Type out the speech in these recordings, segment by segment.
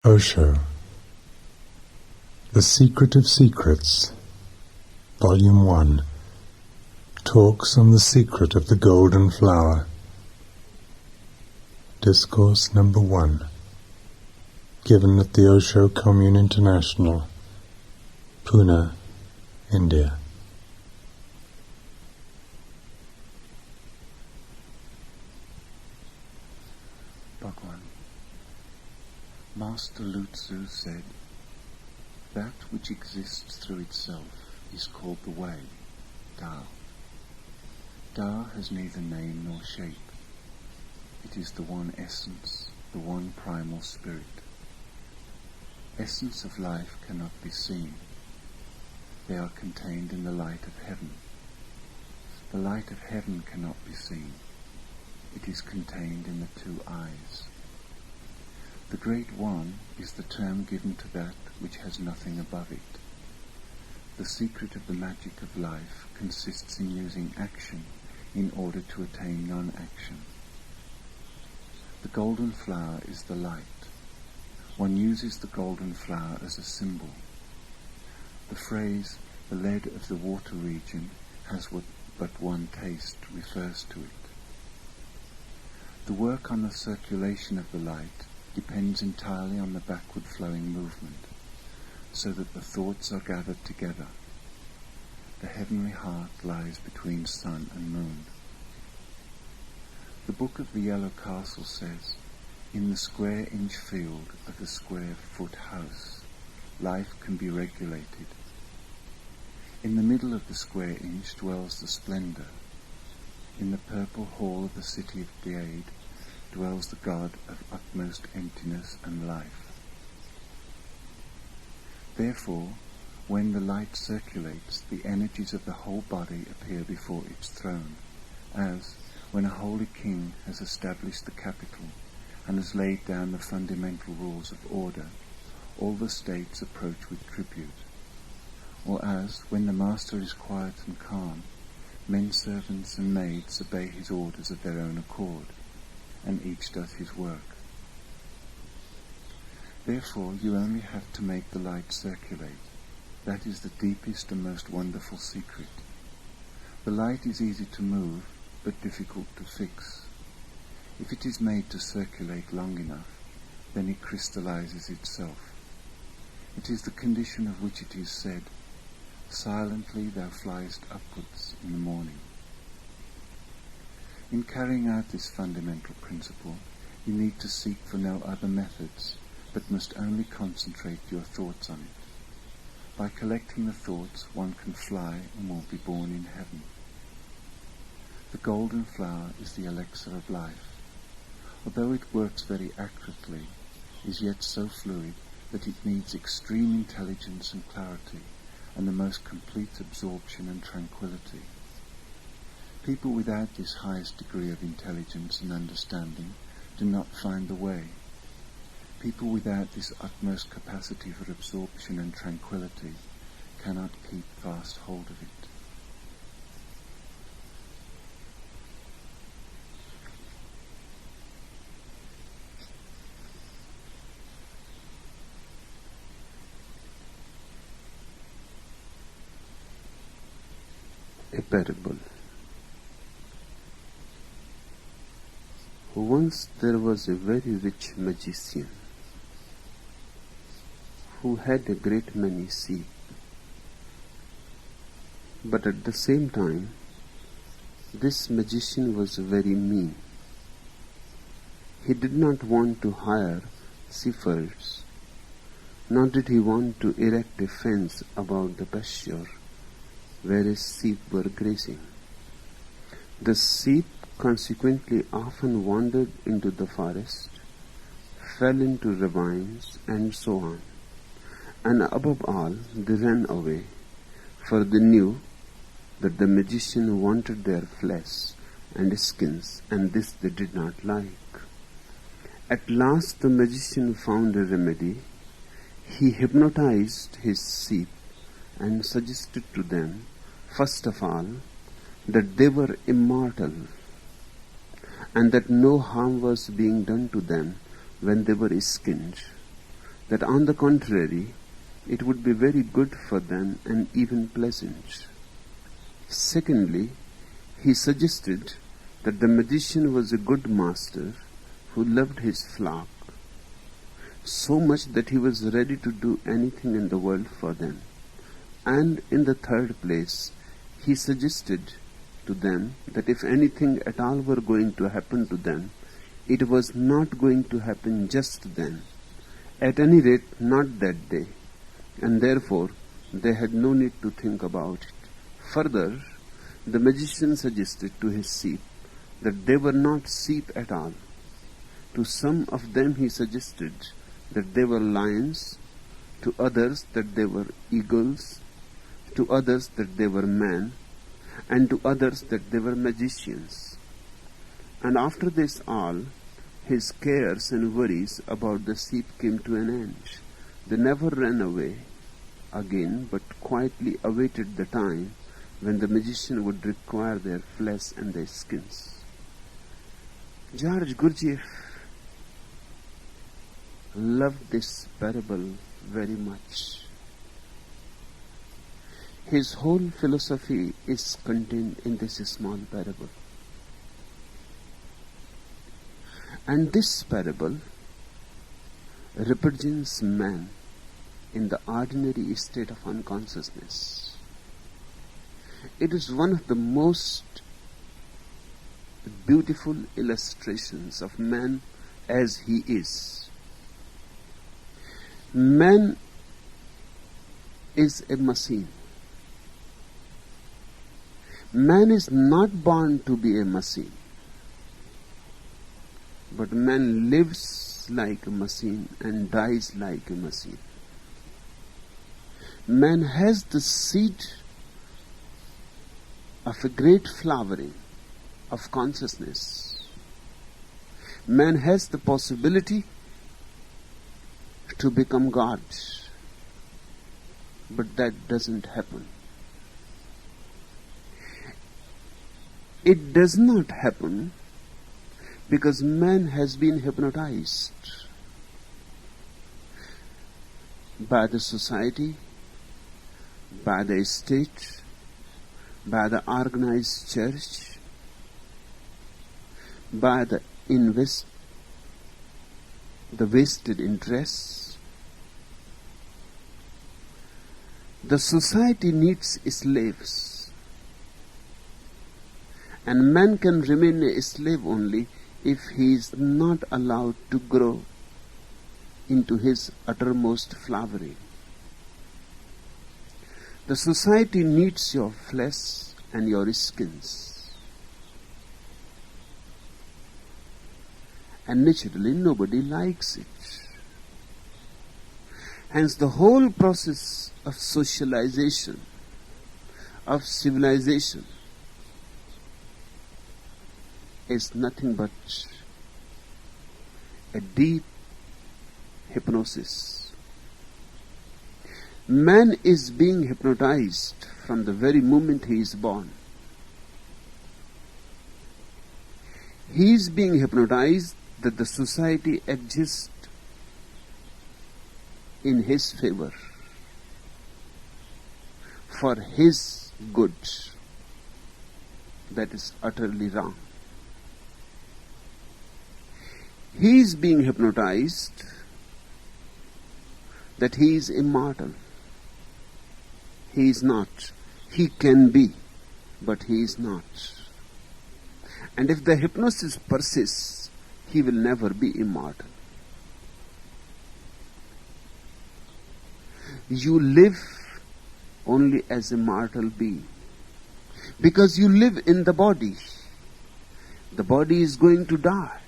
Osho, The Secret of Secrets, Volume 1, Talks on the Secret of the Golden Flower. Discourse number 1, given at the Osho Commune International, Pune, India. Bhagwan, Master Lutzu said, that which exists through itself is called the way, Tao. Tao has neither name nor shape. It is the one essence, the one primal spirit. Essence of life cannot be seen. They are contained in the light of heaven. The light of heaven cannot be seen. It is contained in the two eyes. The Great One is the term given to that which has nothing above it. The secret of the magic of life consists in using action in order to attain non-action. The golden flower is the light. One uses the golden flower as a symbol. The phrase, the lead of the water region has but one taste, refers to it. The work on the circulation of the light depends entirely on the backward flowing movement, so that the thoughts are gathered together. The heavenly heart lies between sun and moon. The Book of the Yellow Castle says, in the square-inch field of the square-foot house, life can be regulated. In the middle of the square inch dwells the splendor. In the purple hall of the city of Jade dwells the God of utmost emptiness and life. Therefore, when the light circulates, the energies of the whole body appear before its throne, as when a holy king has established the capital and has laid down the fundamental rules of order, all the states approach with tribute. Or as, when the master is quiet and calm, men servants and maids obey his orders of their own accord, and each does his work. Therefore, you only have to make the light circulate. That is the deepest and most wonderful secret. The light is easy to move, but difficult to fix. If it is made to circulate long enough, then it crystallizes itself. It is the condition of which it is said, silently thou fliest upwards in the morning. In carrying out this fundamental principle, you need to seek for no other methods, but must only concentrate your thoughts on it. By collecting the thoughts, one can fly and will be born in heaven. The golden flower is the elixir of life. Although it works very accurately, is yet so fluid that it needs extreme intelligence and clarity, and the most complete absorption and tranquility. People without this highest degree of intelligence and understanding do not find the way. People without this utmost capacity for absorption and tranquility cannot keep fast hold of it. A parable. Once there was a very rich magician who had a great many sheep, but at the same time this magician was very mean. He did not want to hire shepherds, nor did he want to erect a fence about the pasture where his sheep were grazing. The sheep consequently often wandered into the forest, fell into ravines, and so on. And above all, they ran away, for they knew that the magician wanted their flesh and skins, and this they did not like. At last the magician found a remedy. He hypnotized his sheep and suggested to them, first of all, that they were immortal, and that no harm was being done to them when they were skinned. that on the contrary, it would be very good for them and even pleasant. Secondly, he suggested that the magician was a good master who loved his flock so much that he was ready to do anything in the world for them. And in the third place, he suggested to them that if anything at all were going to happen to them, it was not going to happen just then, at any rate not that day, and therefore they had no need to think about it. Further, the magician suggested to his sheep that they were not sheep at all. To some of them he suggested that they were lions, to others that they were eagles, to others that they were men, and to others that they were magicians. And after this all, his cares and worries about the sheep came to an end. They never ran away again, but quietly awaited the time when the magician would require their flesh and their skins. George Gurdjieff loved this parable very much. His whole philosophy is contained in this small parable. And this parable represents man in the ordinary state of unconsciousness. It is one of the most beautiful illustrations of man as he is. Man is a machine. Man is not born to be a machine, but man lives like a machine and dies like a machine. Man has the seed of a great flowering of consciousness. Man has the possibility to become God, but that doesn't happen. It does not happen because man has been hypnotized by the society, by the state, by the organized church, by the vested interests. The society needs slaves, and man can remain a slave only if he is not allowed to grow into his uttermost flowering. The society needs your flesh and your skins, and naturally nobody likes it. Hence the whole process of socialization, of civilization, is nothing but a deep hypnosis. Man is being hypnotized from the very moment he is born. He is being hypnotized that the society exists in his favor, for his good. That is utterly wrong. He is being hypnotized that he is immortal. He is not. He can be, but he is not. And if the hypnosis persists, he will never be immortal. You live only as a mortal being, because you live in the body. The body is going to die.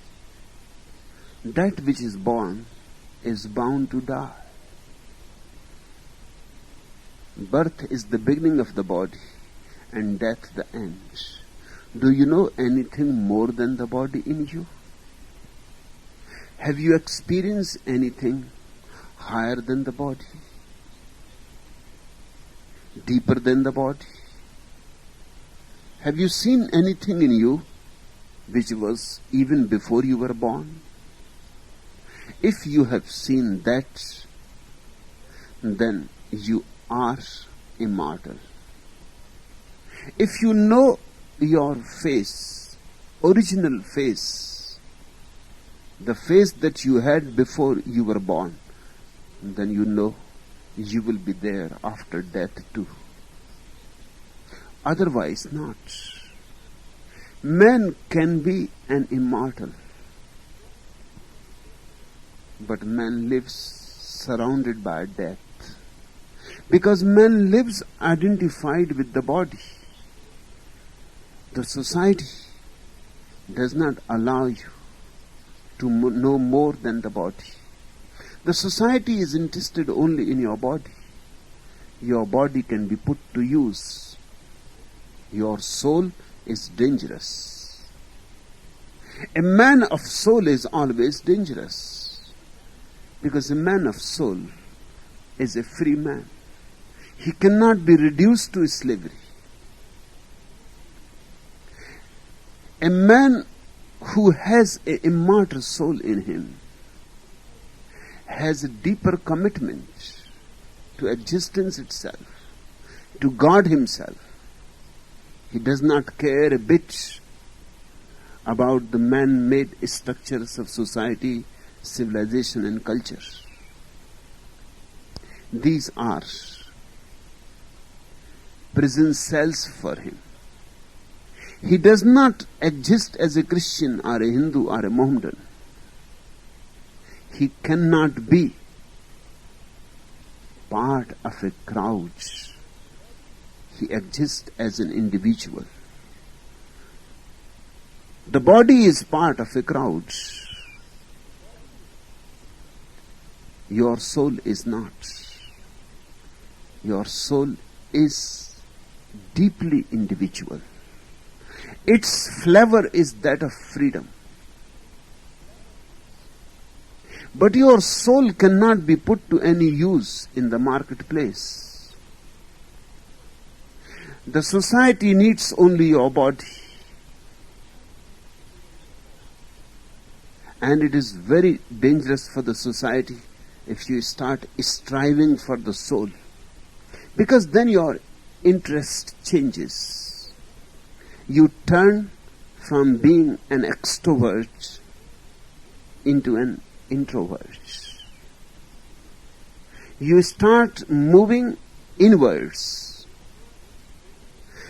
That which is born is bound to die. Birth is the beginning of the body, and death the end. Do you know anything more than the body in you? Have you experienced anything higher than the body? Deeper than the body? Have you seen anything in you which was even before you were born? If you have seen that, then you are immortal. If you know your face, original face, the face that you had before you were born, then you know you will be there after death too. Otherwise not. Man can be an immortal, but man lives surrounded by death, because man lives identified with the body. The society does not allow you to know more than the body. The society is interested only in your body. Your body can be put to use. Your soul is dangerous. A man of soul is always dangerous, because a man of soul is a free man. He cannot be reduced to slavery. A man who has an immortal soul in him has a deeper commitment to existence itself, to God himself. He does not care a bit about the man-made structures of society, civilization and culture. These are prison cells for him. He does not exist as a Christian or a Hindu or a Mohammedan. He cannot be part of a crowd. He exists as an individual. The body is part of a crowd. Your soul is not. Your soul is deeply individual. Its flavor is that of freedom. But your soul cannot be put to any use in the marketplace. The society needs only your body. And it is very dangerous for the society if you start striving for the soul, because then your interest changes. You turn from being an extrovert into an introvert. You start moving inwards.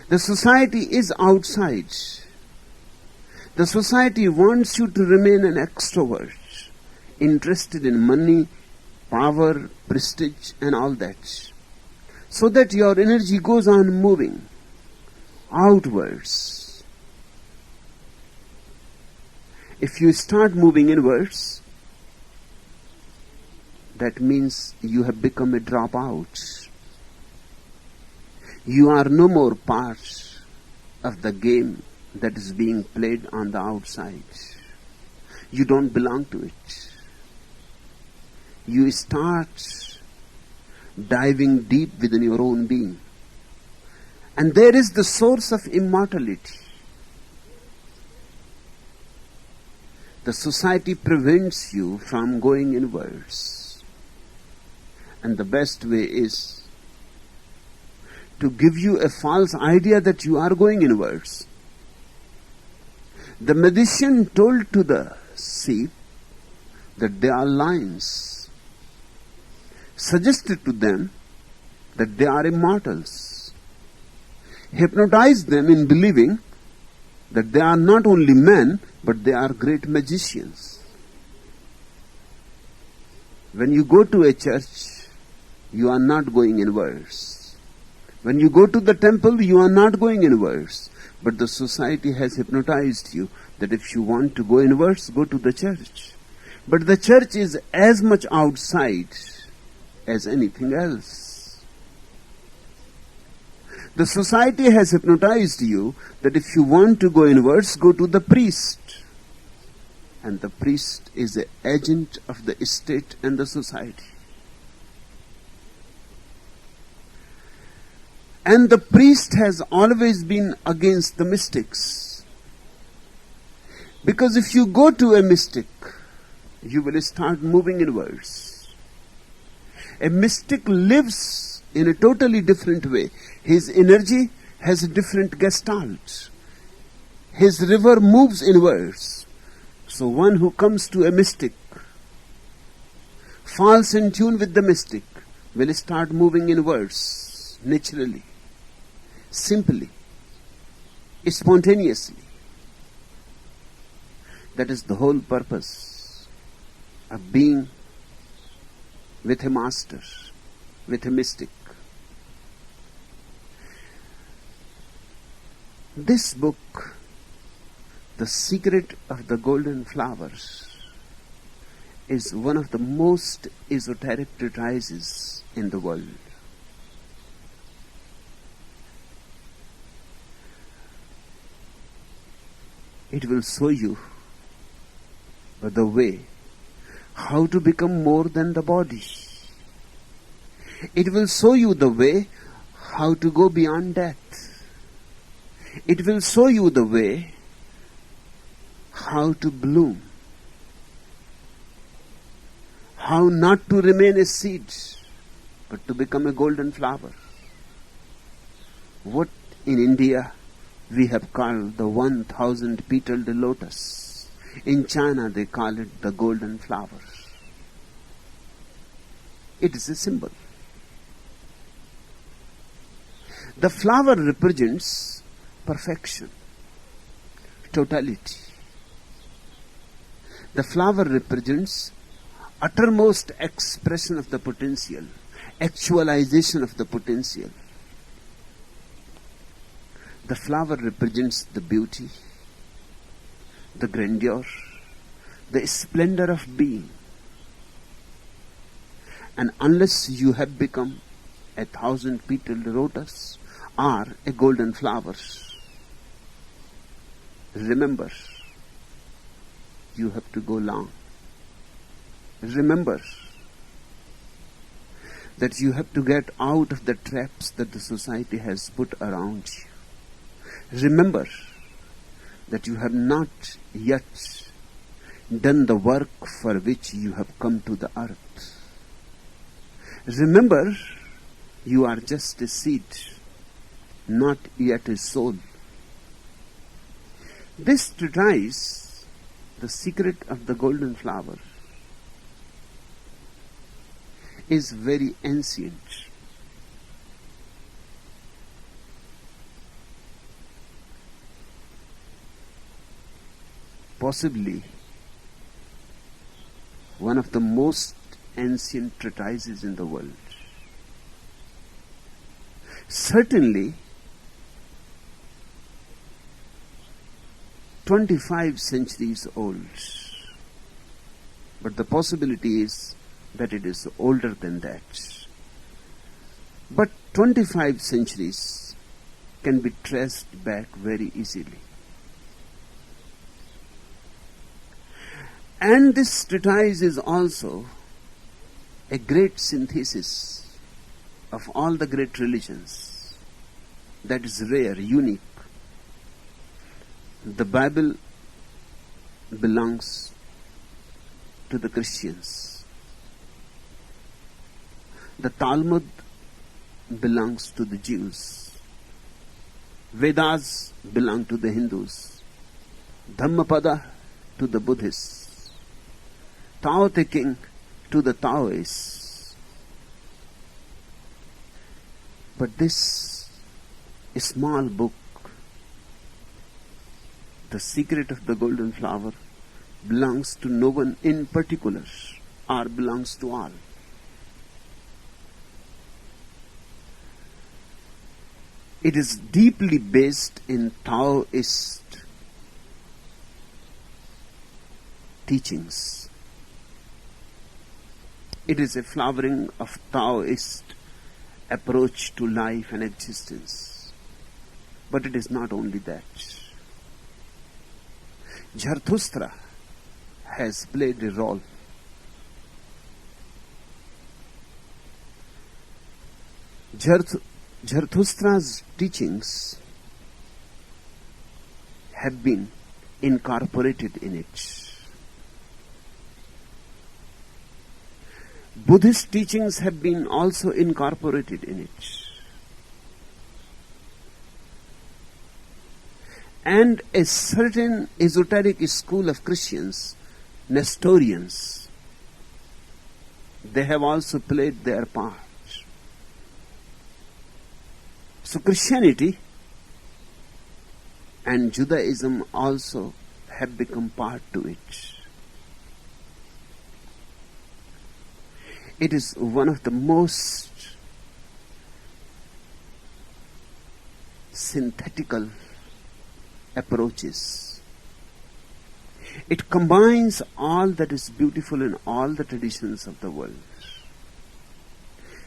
The society is outside. The society wants you to remain an extrovert, interested in money, power, prestige and all that, so that your energy goes on moving outwards. If you start moving inwards, that means you have become a dropout. You are no more part of the game that is being played on the outside. You don't belong to it. You start diving deep within your own being. And there is the source of immortality. The society prevents you from going inwards. And the best way is to give you a false idea that you are going inwards. The magician told to the sheep that they are lions, suggested to them that they are immortals, hypnotized them in believing that they are not only men, but they are great magicians. When you go to a church, you are not going inwards. When you go to the temple, you are not going inwards. But the society has hypnotized you that if you want to go inwards, go to the church. But the church is as much outside as anything else. The society has hypnotized you that if you want to go inwards, go to the priest. And the priest is the agent of the state and the society. And the priest has always been against the mystics. Because if you go to a mystic, you will start moving inwards. A mystic lives in a totally different way. His energy has a different gestalt. His river moves inwards. So one who comes to a mystic, falls in tune with the mystic, will start moving inwards, naturally, simply, spontaneously. That is the whole purpose of being with a master, with a mystic. This book, The Secret of the Golden Flowers, is one of the most esoteric treatises in the world. It will show you the way how to become more than the body. It will show you the way how to go beyond death. It will show you the way how to bloom, how not to remain a seed, but to become a golden flower. What in India we have called the 1,000-petaled lotus, in China they call it the golden flower. It is a symbol. The flower represents perfection, totality. The flower represents uttermost expression of the potential, actualization of the potential. The flower represents the beauty, the grandeur, the splendor of being. And unless you have become 1,000-petaled lotus or a golden flower, remember, you have to go long. Remember that you have to get out of the traps that the society has put around you. Remember that you have not yet done the work for which you have come to the earth. Remember, you are just a seed, not yet a soul. This treatise, The Secret of the Golden Flower, is very ancient. Possibly one of the most ancient treatises in the world. Certainly 25 centuries old, but the possibility is that it is older than that. But 25 centuries can be traced back very easily. And this treatise is also a great synthesis of all the great religions. That is rare, unique. The Bible belongs to the Christians. The Talmud belongs to the Jews. Vedas belong to the Hindus. Dhammapada to the Buddhists. Tao Te King to the Taoists. But this small book, The Secret of the Golden Flower, belongs to no one in particular, or belongs to all. It is deeply based in Taoist teachings. It is a flowering of Taoist approach to life and existence. But it is not only that. Zarathustra has played a role. Zarathustra's teachings have been incorporated in it. Buddhist teachings have been also incorporated in it. And a certain esoteric school of Christians, Nestorians, they have also played their part. So Christianity and Judaism also have become part to it. It is one of the most synthetical approaches. It combines all that is beautiful in all the traditions of the world.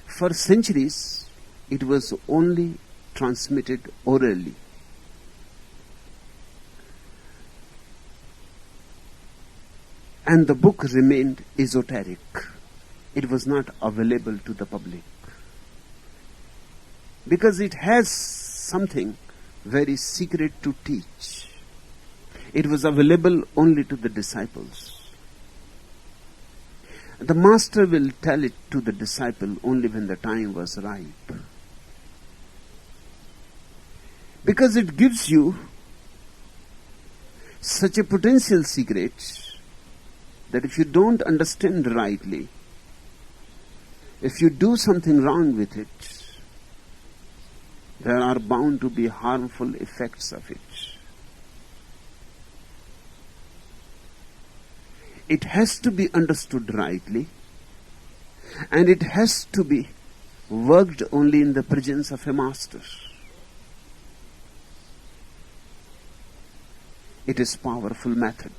For centuries, it was only transmitted orally. And the book remained esoteric. It was not available to the public. Because it has something very secret to teach. It was available only to the disciples. The master will tell it to the disciple only when the time was ripe. Because it gives you such a potential secret that if you don't understand rightly, if you do something wrong with it, there are bound to be harmful effects of it. It has to be understood rightly, and it has to be worked only in the presence of a master. It is powerful method.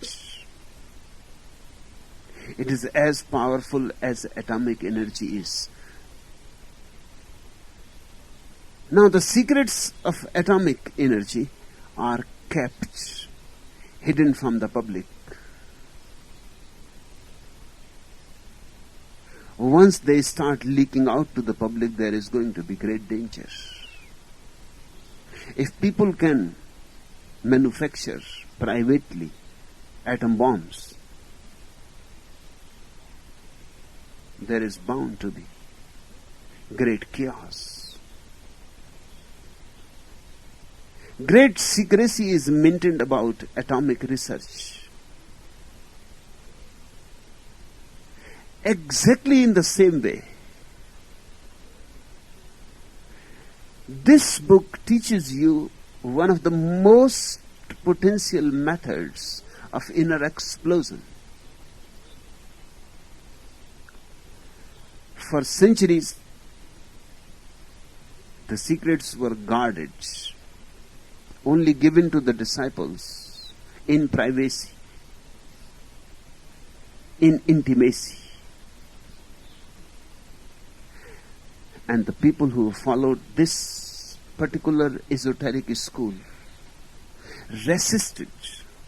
It is as powerful as atomic energy is. Now the secrets of atomic energy are kept hidden from the public. Once they start leaking out to the public, there is going to be great danger. If people can manufacture privately atom bombs, there is bound to be great chaos. Great secrecy is maintained about atomic research. Exactly in the same way, this book teaches you one of the most potential methods of inner explosion. For centuries, the secrets were guarded, only given to the disciples in privacy, in intimacy. And the people who followed this particular esoteric school resisted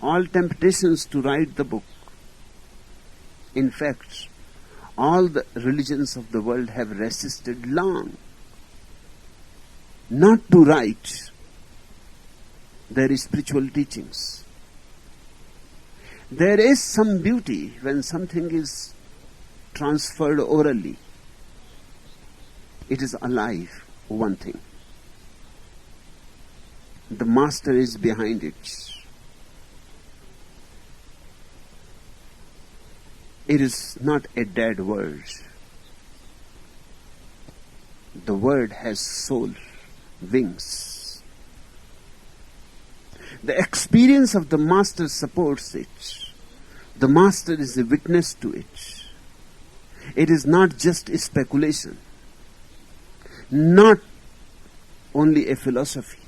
all temptations to write the book. In fact, all the religions of the world have resisted long not to write their spiritual teachings. There is some beauty when something is transferred orally. It is alive, one thing. The master is behind it. It is not a dead word. The word has soul, wings. The experience of the master supports it. The master is a witness to it. It is not just a speculation, not only a philosophy,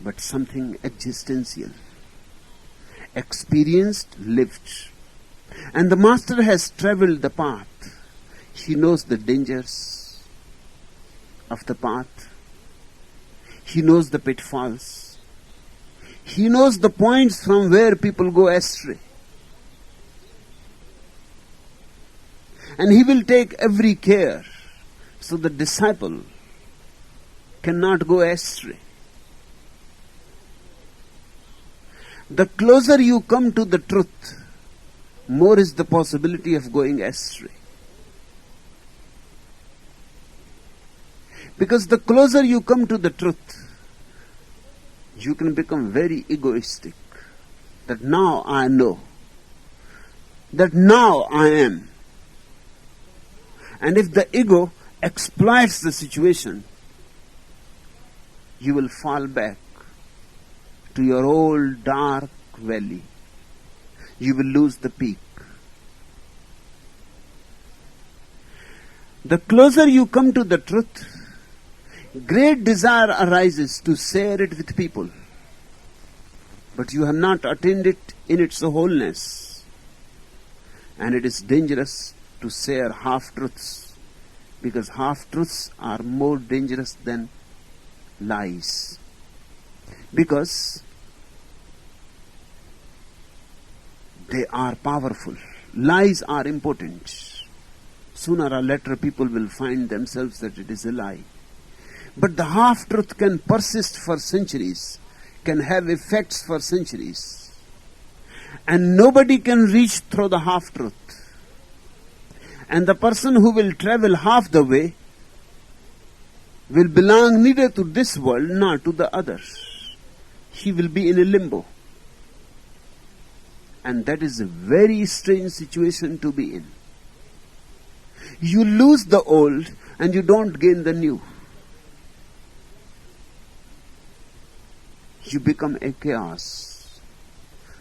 but something existential, experienced, lived. And the master has traveled the path. He knows the dangers of the path. He knows the pitfalls. He knows the points from where people go astray. And he will take every care so the disciple cannot go astray. The closer you come to the truth, more is the possibility of going astray. Because the closer you come to the truth, you can become very egoistic. That now I know. That now I am. And if the ego exploits the situation, you will fall back to your old dark valley. You will lose the peak. The closer you come to the truth, great desire arises to share it with people. But you have not attained it in its wholeness. And it is dangerous to share half-truths, because half-truths are more dangerous than lies. Because they are powerful. Lies are impotent. Sooner or later people will find themselves that it is a lie. But the half-truth can persist for centuries, can have effects for centuries. And nobody can reach through the half-truth. And the person who will travel half the way will belong neither to this world nor to the others. He will be in a limbo. And that is a very strange situation to be in. You lose the old and you don't gain the new. You become a chaos.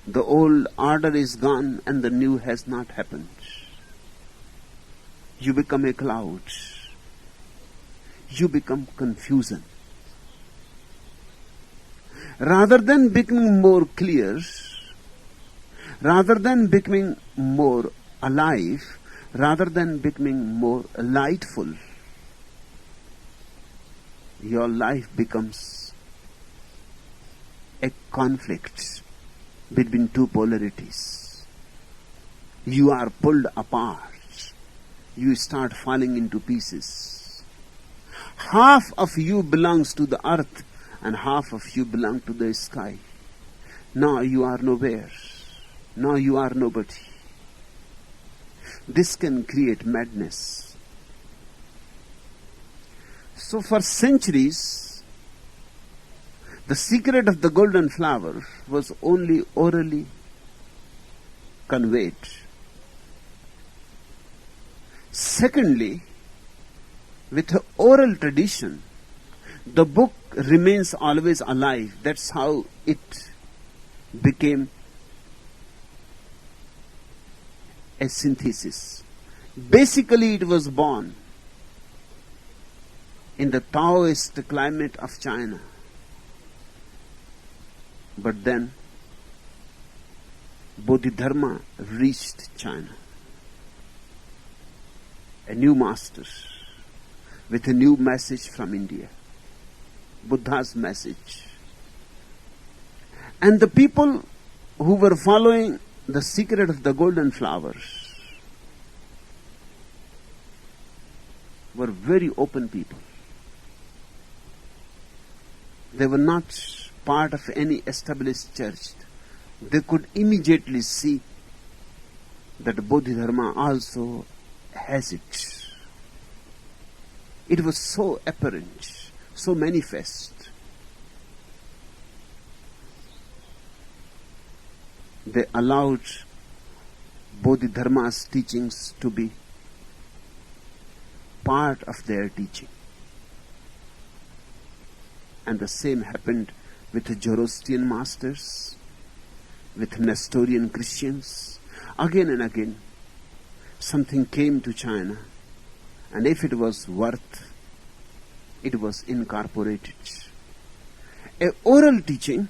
The old order is gone and the new has not happened. You become a cloud. You become confusion. Rather than becoming more clear, rather than becoming more alive, rather than becoming more lightful, your life becomes a conflict between two polarities. You are pulled apart. You start falling into pieces. Half of you belongs to the earth and half of you belong to the sky. Now you are nowhere. Now you are nobody. This can create madness. So for centuries, the secret of the golden flower was only orally conveyed. Secondly, with oral tradition, the book remains always alive. That's how it became a synthesis. Basically, it was born in the Taoist climate of China. But then, Bodhidharma reached China. A new master with a new message from India. Buddha's message. And the people who were following the secret of the golden flowers were very open people. They were not part of any established church. They could immediately see that Bodhidharma also has it. It was so apparent, so manifest. They allowed Bodhidharma's teachings to be part of their teaching. And the same happened with the Zoroastrian masters, with Nestorian Christians. Again and again, something came to China, and if it was worth, it was incorporated. A oral teaching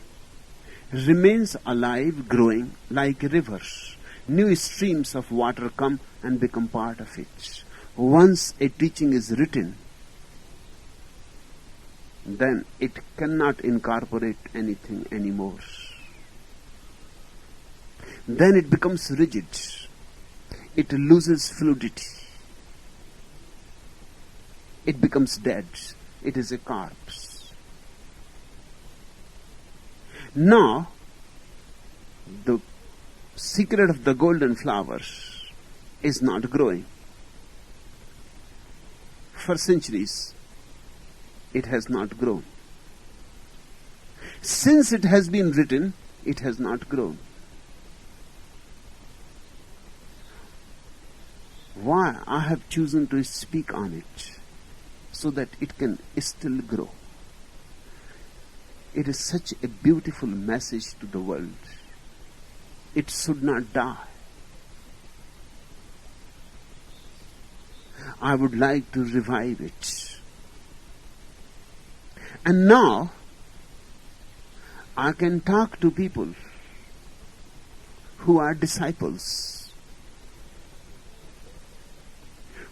remains alive, growing like rivers. New streams of water come and become part of it. Once a teaching is written, then it cannot incorporate anything anymore. Then it becomes rigid. It loses fluidity. It becomes dead. It is a corpse. Now, the secret of the golden flowers is not growing. For centuries, it has not grown. Since it has been written, it has not grown. Why? I have chosen to speak on it, so that it can still grow. It is such a beautiful message to the world. It should not die. I would like to revive it. And now, I can talk to people who are disciples,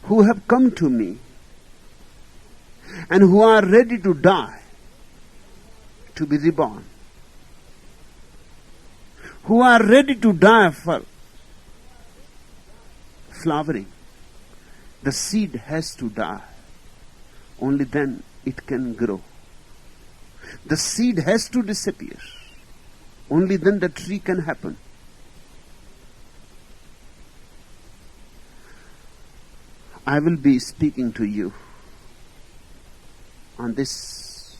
who have come to me, and who are ready to die, to be reborn, who are ready to die for flowering. The seed has to die. Only then it can grow. The seed has to disappear. Only then the tree can happen. I will be speaking to you on this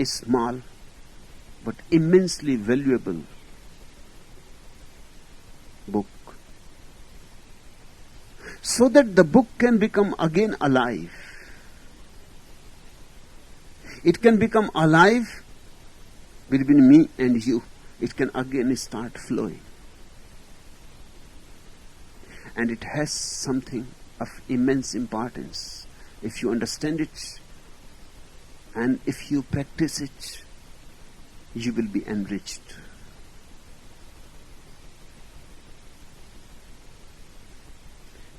small but immensely valuable book, so that the book can become again alive. It can become alive between me and you. It can again start flowing. And it has something of immense importance. If you understand it and if you practice it, you will be enriched.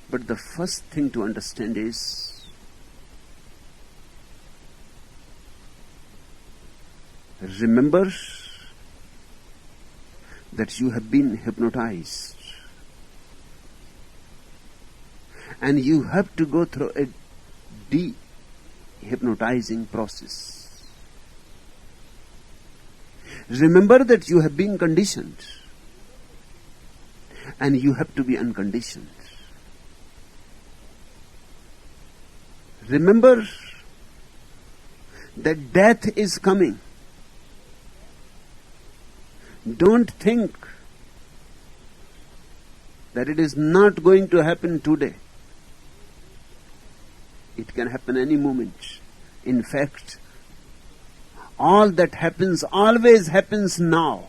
But the first thing to understand is remember that you have been hypnotized, and you have to go through a de-hypnotizing process. Remember that you have been conditioned, and you have to be unconditioned. Remember that death is coming. Don't think that it is not going to happen today. It can happen any moment. In fact, all that happens always happens now.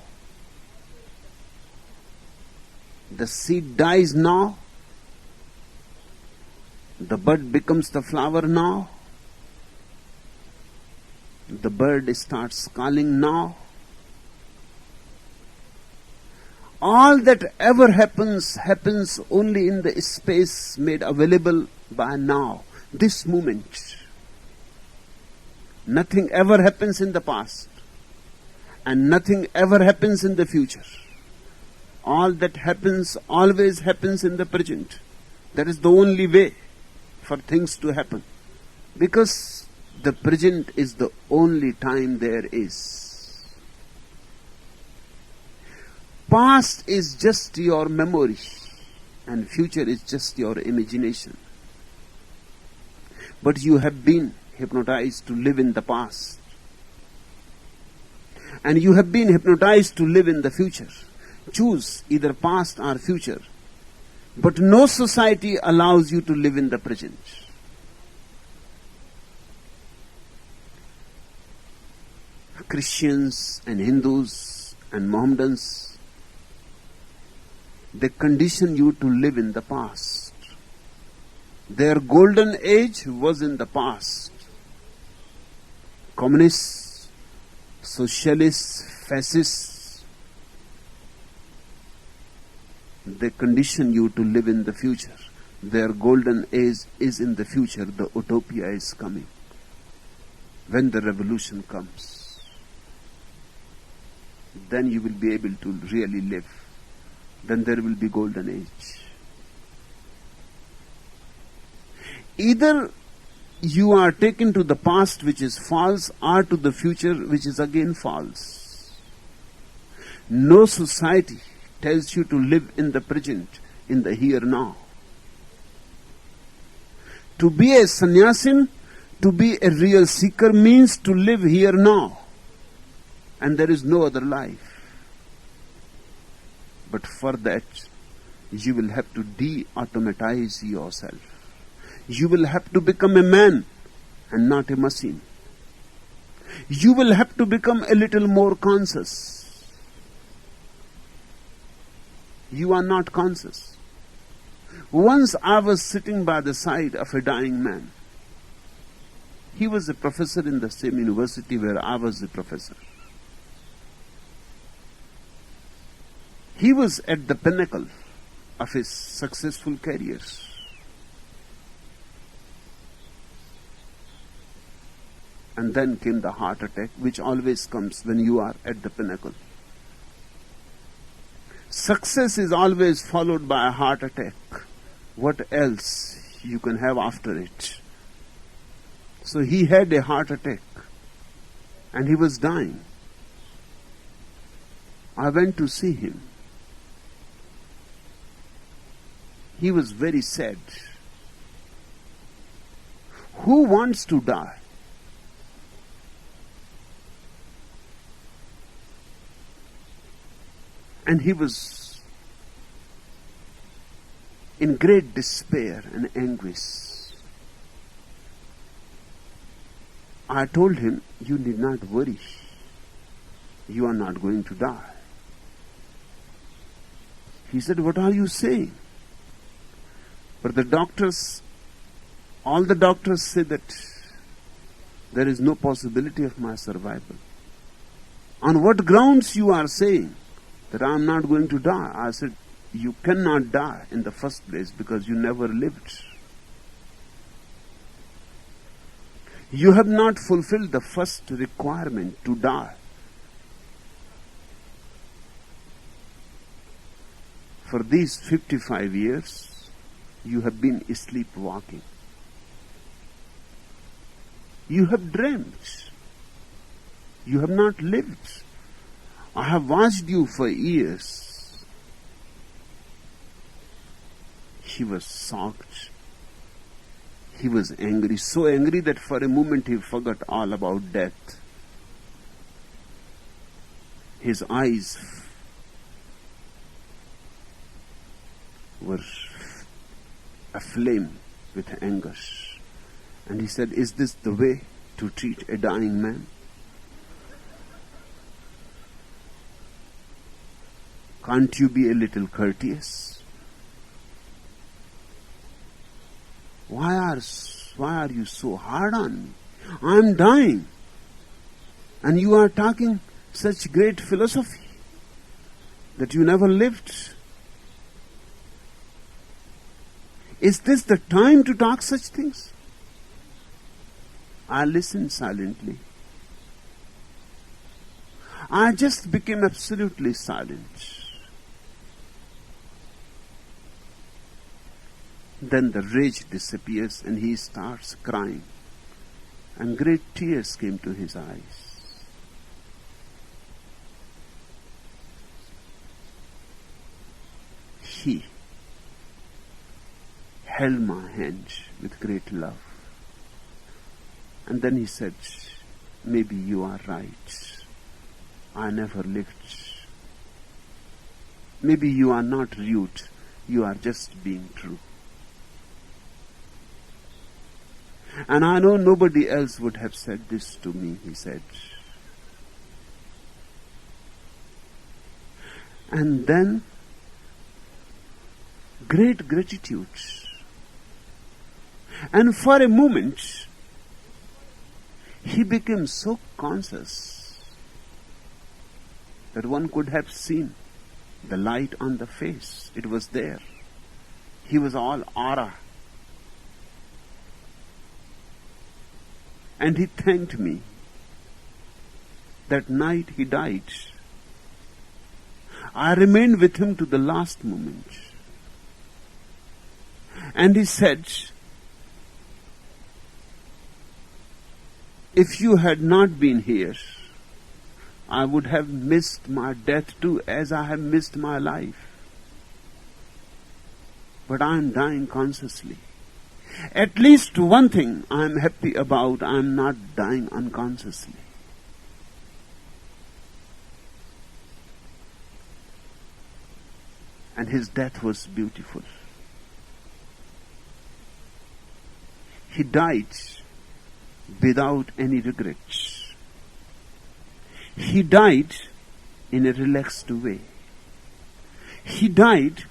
The seed dies now. The bud becomes the flower now. The bird starts calling now. All that ever happens only in the space made available by now, this moment. Nothing ever happens in the past, and nothing ever happens in the future. All that happens always happens in the present. That is the only way for things to happen, because the present is the only time there is. Past is just your memory, and future is just your imagination. But you have been hypnotized to live in the past, and you have been hypnotized to live in the future. Choose either past or future, but no society allows you to live in the present. Christians and Hindus and Mohammedans, they condition you to live in the past. Their golden age was in the past. Communists, socialists, fascists, they condition you to live in the future. Their golden age is in the future. The utopia is coming. When the revolution comes, then you will be able to really live. Then there will be golden age. Either you are taken to the past, which is false, or to the future, which is again false. No society tells you to live in the present, in the here now. To be a sannyasin, To be a real seeker means to live here now, and there is no other life. But for that, you will have to de-automatize yourself. You will have to become a man and not a machine. You will have to become a little more conscious. You are not conscious. Once I was sitting by the side of a dying man. He was a professor in the same university where I was a professor. He was at the pinnacle of his successful career. And then came the heart attack, which always comes when you are at the pinnacle. Success is always followed by a heart attack. What else you can have after it? So he had a heart attack and he was dying. I went to see him. He was very sad. Who wants to die? And he was in great despair and anguish. I told him, you need not worry. You are not going to die. He said, what are you saying? But all the doctors say that there is no possibility of my survival. On what grounds you are saying that I am not going to die? I said, you cannot die in the first place because you never lived. You have not fulfilled the first requirement to die. For these 55 years, you have been sleepwalking. You have dreamt. You have not lived. I have watched you for years. He was shocked. He was angry, so angry that for a moment he forgot all about death. His eyes were aflame with anger. And he said, is this the way to treat a dying man? Can't you be a little courteous? Why are you so hard on me? I am dying. And you are talking such great philosophy that you never lived. Is this the time to talk such things? I listened silently. I just became absolutely silent. Then the rage disappears and he starts crying. And great tears came to his eyes. He held my hand with great love. And then he said, maybe you are right. I never lived. Maybe you are not rude. You are just being true. And I know nobody else would have said this to me, he said. And then, great gratitude. And for a moment, he became so conscious that one could have seen the light on the face. It was there. He was all aura. And he thanked me. That night he died. I remained with him to the last moment. And he said, if you had not been here, I would have missed my death too, as I have missed my life. But I am dying consciously. At least one thing I am happy about, I am not dying unconsciously. And his death was beautiful. He died without any regrets. He died in a relaxed way. He died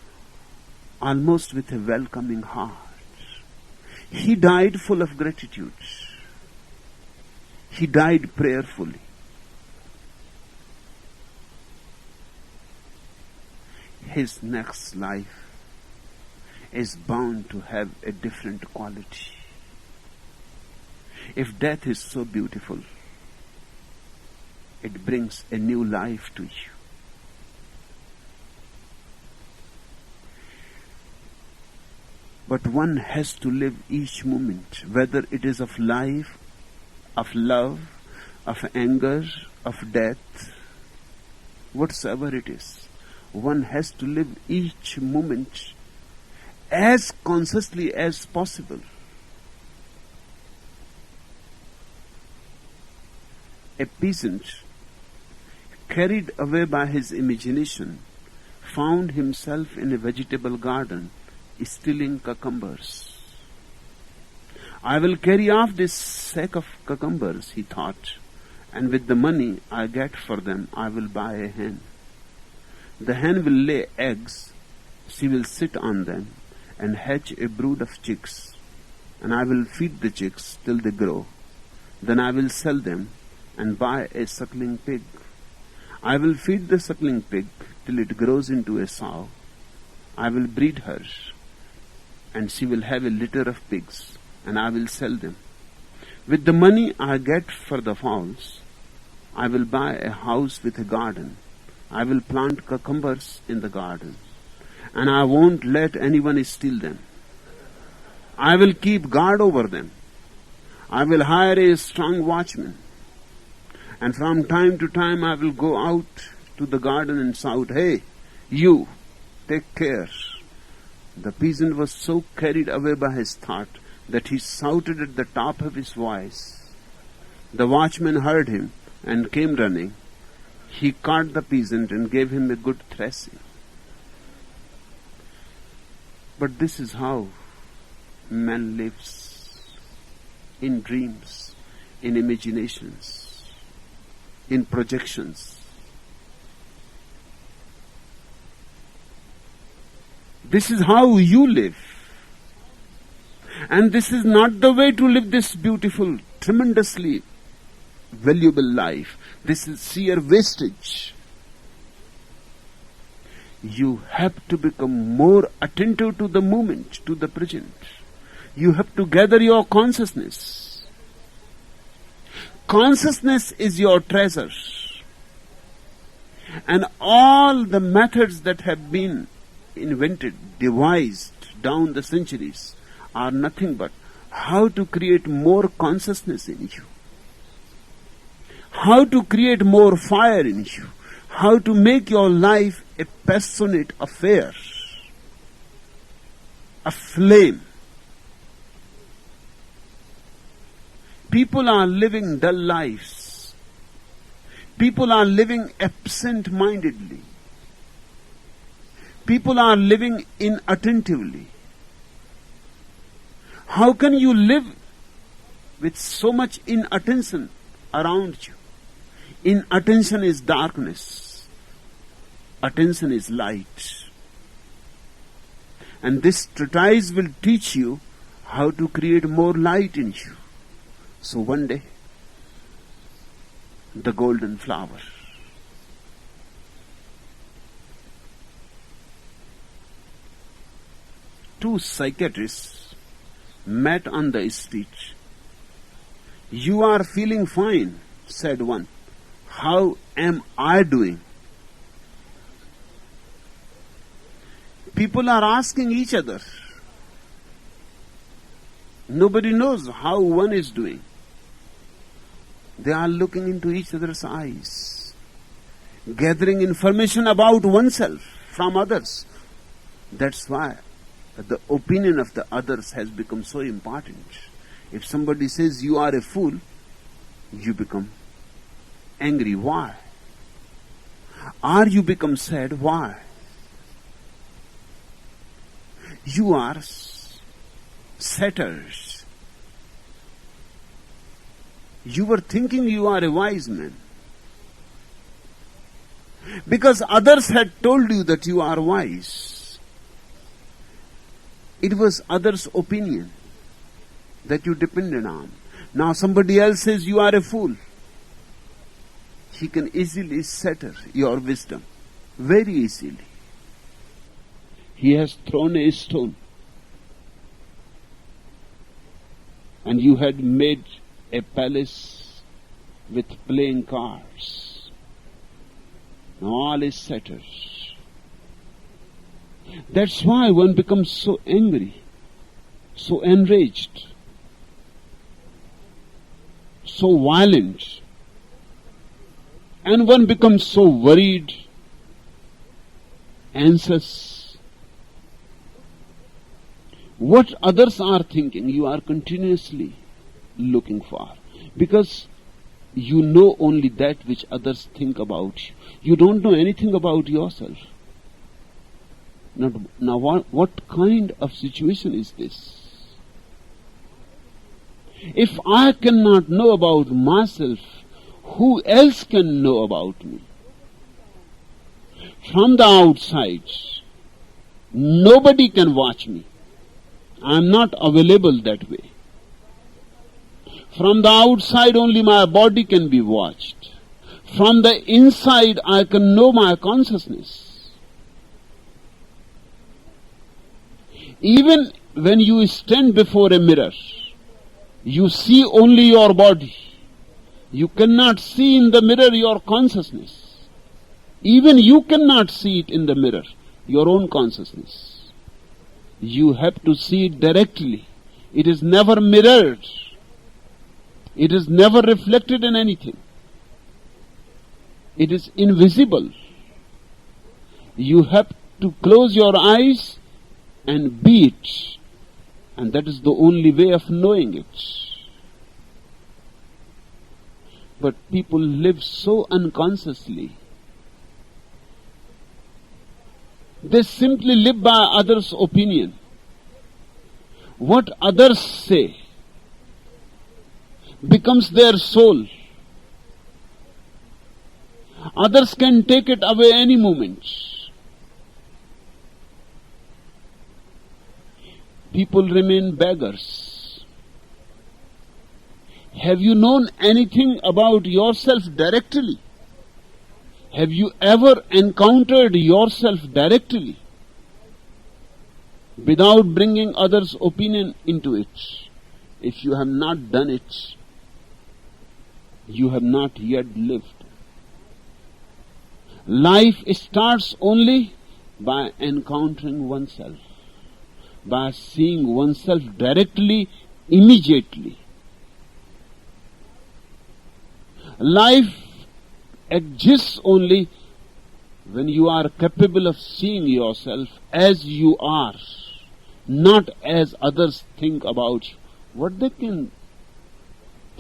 almost with a welcoming heart. He died full of gratitude. He died prayerfully. His next life is bound to have a different quality. If death is so beautiful, it brings a new life to you. But one has to live each moment, whether it is of life, of love, of anger, of death, whatsoever it is. One has to live each moment as consciously as possible. A peasant, carried away by his imagination, found himself in a vegetable garden stealing cucumbers. I will carry off this sack of cucumbers, he thought, and with the money I get for them, I will buy a hen. The hen will lay eggs, she will sit on them and hatch a brood of chicks, and I will feed the chicks till they grow. Then I will sell them and buy a suckling pig. I will feed the suckling pig till it grows into a sow. I will breed her, and she will have a litter of pigs, and I will sell them. With the money I get for the fowls, I will buy a house with a garden. I will plant cucumbers in the garden, and I won't let anyone steal them. I will keep guard over them. I will hire a strong watchman, and from time to time I will go out to the garden and shout, "Hey, you, take care." The peasant was so carried away by his thought that he shouted at the top of his voice. The watchman heard him and came running. He caught the peasant and gave him a good thrashing. But this is how man lives, in dreams, in imaginations, in projections. This is how you live. And this is not the way to live this beautiful, tremendously valuable life. This is sheer wastage. You have to become more attentive to the moment, to the present. You have to gather your consciousness. Consciousness is your treasure. And all the methods that have been invented, devised down the centuries are nothing but how to create more consciousness in you, how to create more fire in you, how to make your life a passionate affair, a flame. People are living dull lives. People are living absent-mindedly. People are living inattentively. How can you live with so much inattention around you? Inattention is darkness. Attention is light. And this treatise will teach you how to create more light in you. So one day, the golden flower. Two psychiatrists met on the street. "You are feeling fine," said one. "How am I doing?" People are asking each other. Nobody knows how one is doing. They are looking into each other's eyes, gathering information about oneself from others. That's why The opinion of the others has become so important. If somebody says you are a fool, you become angry. Why? Or you become sad. Why? You are satyrs. You were thinking you are a wise man. Because others had told you that you are wise. It was others' opinion that you depended on. Now somebody else says you are a fool. He can easily shatter your wisdom. Very easily. He has thrown a stone. And you had made a palace with playing cards. Now all is shattered. That's why one becomes so angry, so enraged, so violent, and one becomes so worried, anxious. What others are thinking, you are continuously looking for, because you know only that which others think about you. You don't know anything about yourself. Now what kind of situation is this? If I cannot know about myself, who else can know about me? From the outside, nobody can watch me. I am not available that way. From the outside only my body can be watched. From the inside I can know my consciousness. Even when you stand before a mirror, you see only your body. You cannot see in the mirror your consciousness. Even you cannot see it in the mirror, your own consciousness. You have to see it directly. It is never mirrored. It is never reflected in anything. It is invisible. You have to close your eyes and be it. And that is the only way of knowing it. But people live so unconsciously. They simply live by others' opinion. What others say becomes their soul. Others can take it away any moment. People remain beggars. Have you known anything about yourself directly? Have you ever encountered yourself directly without bringing others' opinion into it? If you have not done it, you have not yet lived. Life starts only by encountering oneself, by seeing oneself directly, immediately. Life exists only when you are capable of seeing yourself as you are, not as others think about you. What they can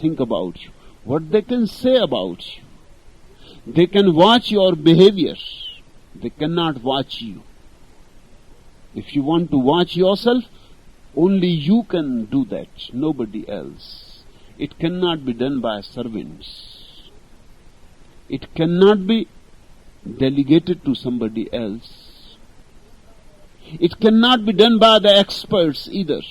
think about you, what they can say about you. They can watch your behavior. They cannot watch you. If you want to watch yourself, only you can do that, nobody else. It cannot be done by servants. It cannot be delegated to somebody else. It cannot be done by the experts either.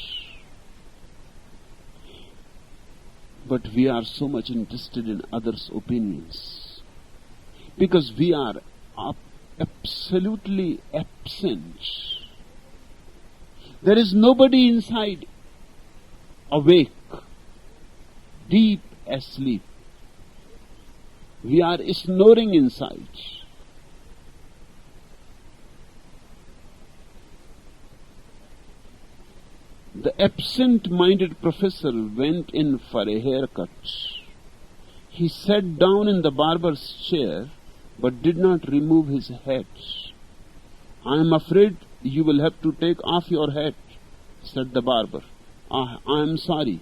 But we are so much interested in others' opinions because we are absolutely absent. There is nobody inside awake, deep asleep. We are snoring inside. The absent-minded professor went in for a haircut. He sat down in the barber's chair but did not remove his hat. I am afraid you will have to take off your hat, said the barber. I am sorry,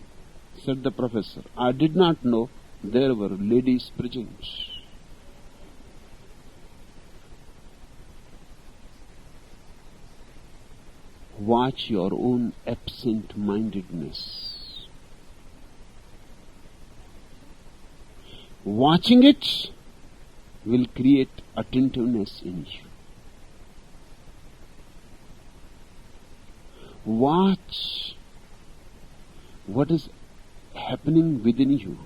said the professor. I did not know there were ladies present. Watch your own absent-mindedness. Watching it will create attentiveness in you. Watch what is happening within you.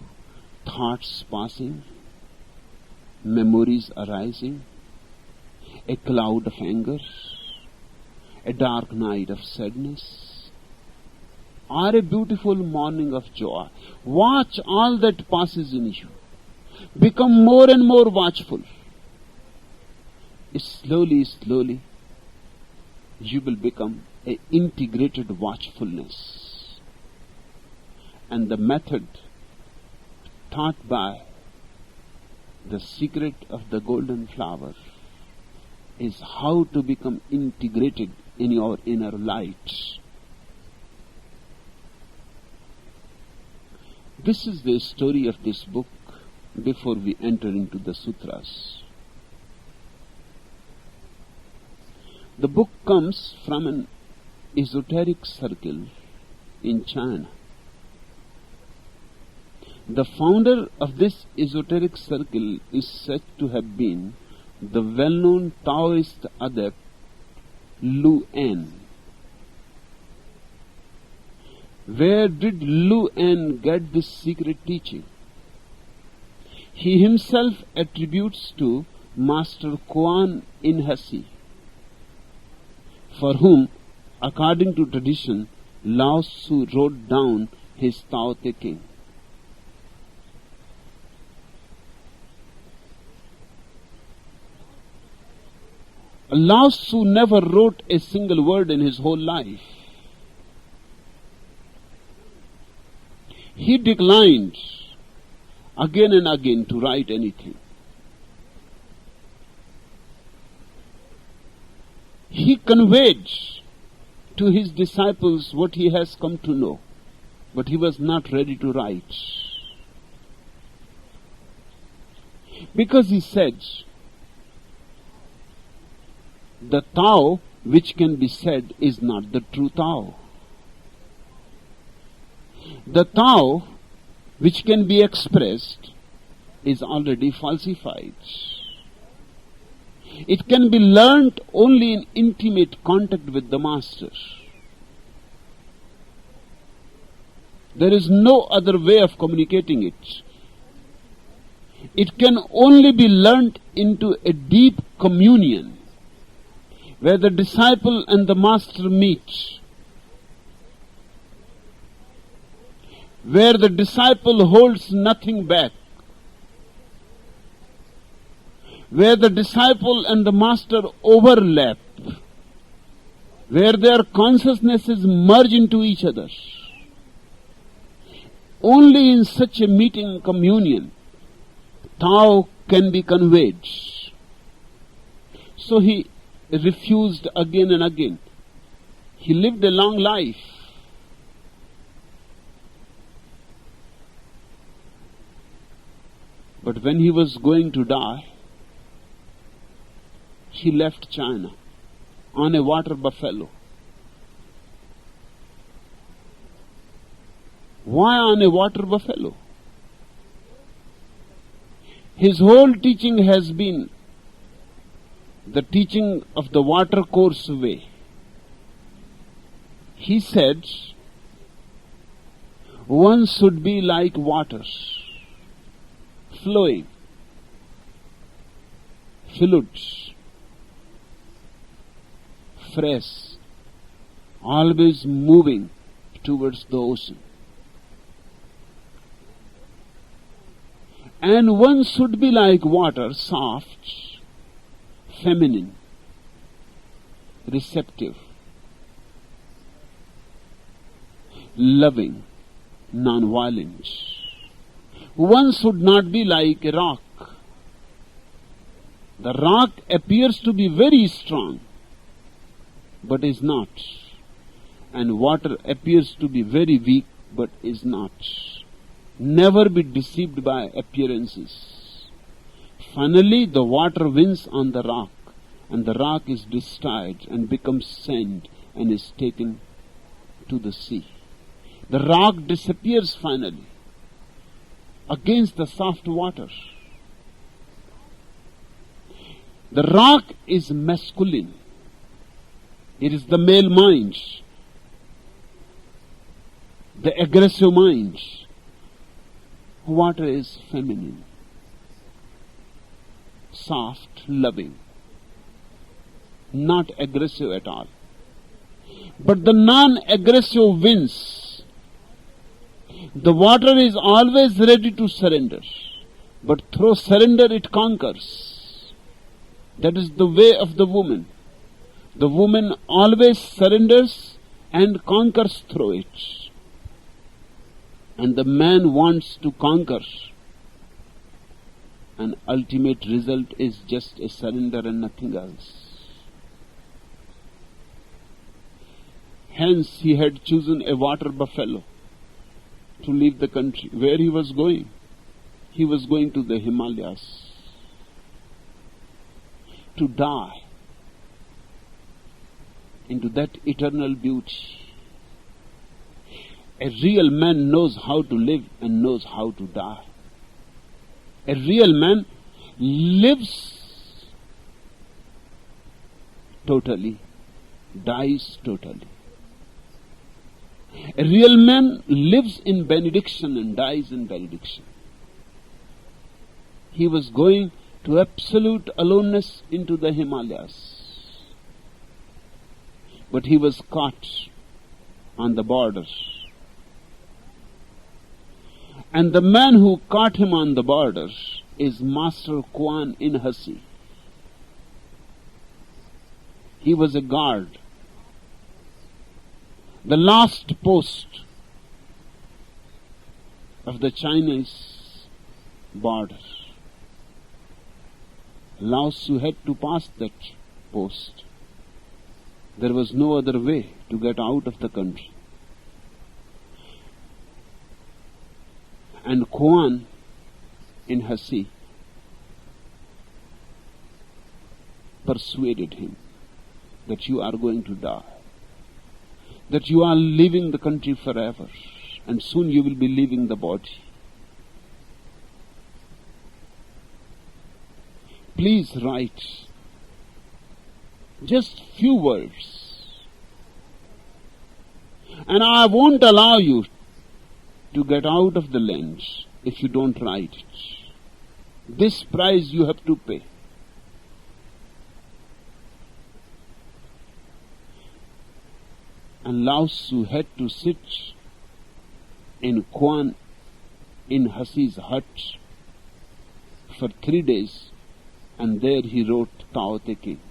Thoughts passing, memories arising, a cloud of anger, a dark night of sadness, or a beautiful morning of joy. Watch all that passes in you. Become more and more watchful. Slowly, slowly, you will become an integrated watchfulness. And the method taught by the secret of the golden flower is how to become integrated in your inner light. This is the story of this book before we enter into the sutras. The book comes from an esoteric circle in China. The founder of this esoteric circle is said to have been the well-known Taoist adept Lu En. Where did Lu En get this secret teaching? He himself attributes to Master Kuan Yin Hsi, for whom, according to tradition, Lao Tzu wrote down his Tao Te Ching. Lao Tzu never wrote a single word in his whole life. He declined again and again to write anything. He conveyed to his disciples what he has come to know, but he was not ready to write. Because he said, the Tao which can be said is not the true Tao. The Tao which can be expressed is already falsified. It can be learnt only in intimate contact with the Master. There is no other way of communicating it. It can only be learnt into a deep communion, where the disciple and the Master meet, where the disciple holds nothing back, where the disciple and the Master overlap, where their consciousnesses merge into each other. Only in such a meeting communion, Tao can be conveyed. So he refused again and again. He lived a long life. But when he was going to die, he left China on a water buffalo. Why on a water buffalo? His whole teaching has been the teaching of the water course way. He said, one should be like water, flowing, fluid, fresh, always moving towards the ocean. And one should be like water, soft, feminine, receptive, loving, non-violent. One should not be like a rock. The rock appears to be very strong, but is not, and water appears to be very weak but is not. Never be deceived by appearances. Finally, the water wins on the rock, and the rock is destroyed and becomes sand and is taken to the sea. The rock disappears finally against the soft water. The rock is masculine. It is the male mind, the aggressive mind. Water is feminine, soft, loving, not aggressive at all. But the non-aggressive wins. The water is always ready to surrender, but through surrender it conquers. That is the way of the woman. The woman always surrenders and conquers through it. And the man wants to conquer. And ultimate result is just a surrender and nothing else. Hence he had chosen a water buffalo to leave the country. Where he was going? He was going to the Himalayas to die into that eternal beauty. A real man knows how to live and knows how to die. A real man lives totally, dies totally. A real man lives in benediction and dies in benediction. He was going to absolute aloneness into the Himalayas. But he was caught on the borders. And the man who caught him on the borders is Master Kuan in Hasi. He was a guard. The last post of the Chinese border. Lao Tzu had to pass that post. There was no other way to get out of the country. And Kuan in Hasi persuaded him that you are going to die, that you are leaving the country forever, and soon you will be leaving the body. Please write just few words, and I won't allow you to get out of the land if you don't write it. This price you have to pay. And Lao Tzu had to sit in Kuan in Hasi's hut for 3 days, and there he wrote Tao Te Ching.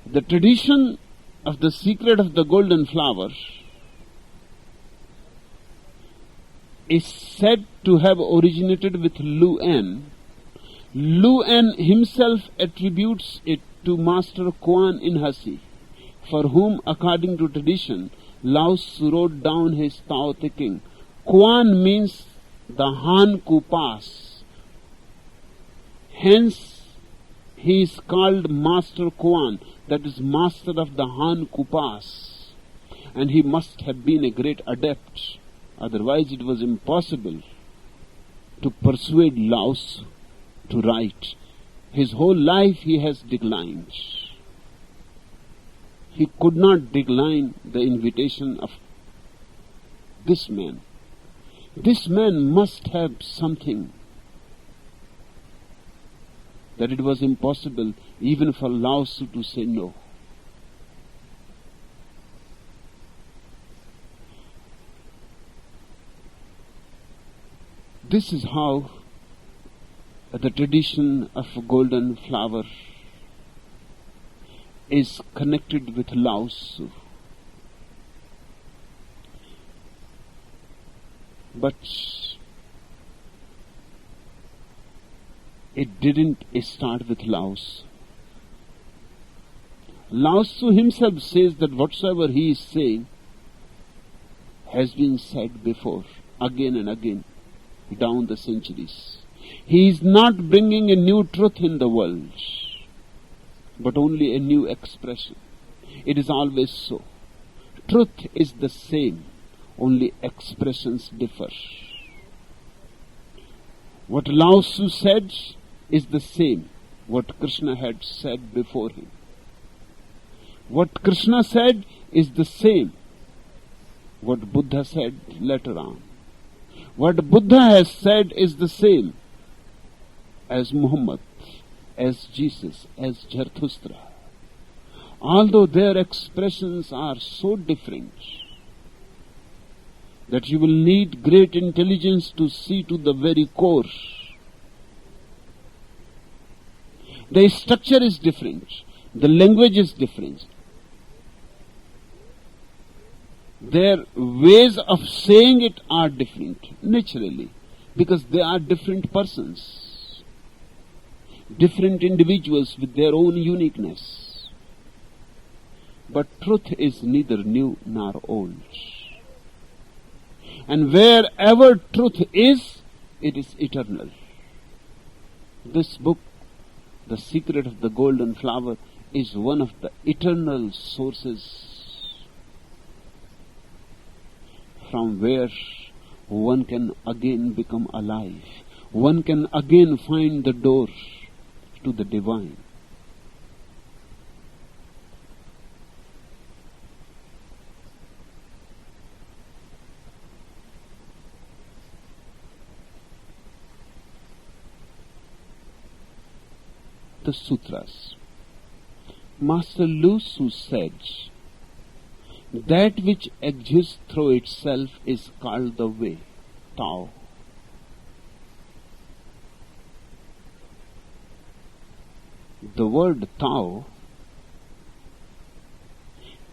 The tradition of the secret of the golden flower is said to have originated with Lu En. Lu En himself attributes it to Master Kuan in Hasi, for whom, according to tradition, Lao Tzu wrote down his Tao Te Ching. Kuan means the Han Kupas. Hence, he is called Master Kuan, that is, master of the Han Kupas. And he must have been a great adept, otherwise it was impossible to persuade Lao Tzu to write. His whole life he has declined. He could not decline the invitation of this man. This man must have something that it was impossible even for Lao Tzu to say no. This is how the tradition of golden flower is connected with Lao Tzu. But It didn't start with Lao Tzu. Lao Tzu himself says that whatsoever he is saying has been said before, again and again, down the centuries. He is not bringing a new truth in the world, but only a new expression. It is always so. Truth is the same, only expressions differ. What Lao Tzu said is the same, what Krishna had said before him. What Krishna said is the same, what Buddha said later on. What Buddha has said is the same as Muhammad, as Jesus, as Zarathustra. Although their expressions are so different that you will need great intelligence to see to the very core. The structure is different, the language is different. Their ways of saying it are different, naturally, because they are different persons, different individuals with their own uniqueness. But truth is neither new nor old. And wherever truth is, it is eternal. This book, The Secret of the Golden Flower, is one of the eternal sources from where one can again become alive. One can again find the door to the divine. The Sutras. Master Lu Tzu said, that which exists through itself is called the way, Tao. The word Tao